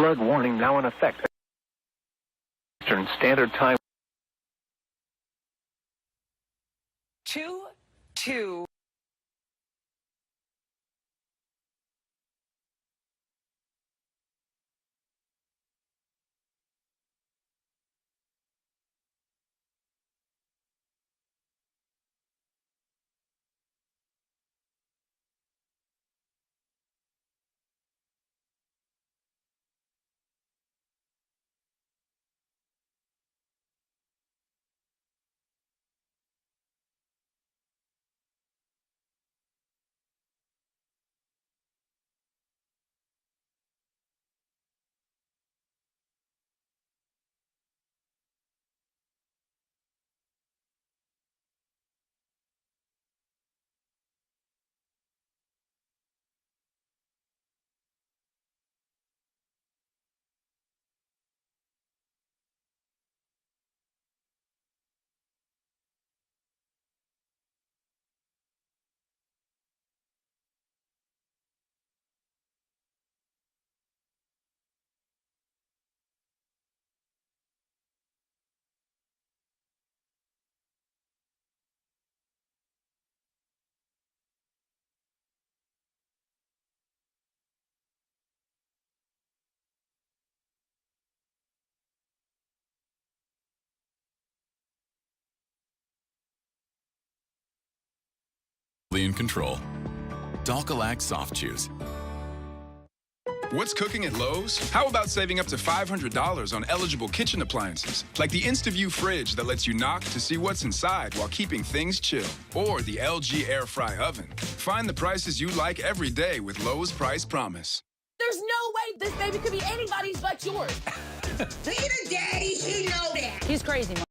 Flood warning now in effect. Eastern Standard Time. 2-2. In control. Dalcolac Soft Chews. What's cooking at Lowe's? How about saving up to $500 on eligible kitchen appliances, like the InstaView fridge that lets you knock to see what's inside while keeping things chill, or the LG Air Fry oven. Find the prices you like every day with Lowe's Price Promise. There's no way this baby could be anybody's but yours. See the daddy, he know that. He's crazy, Mom.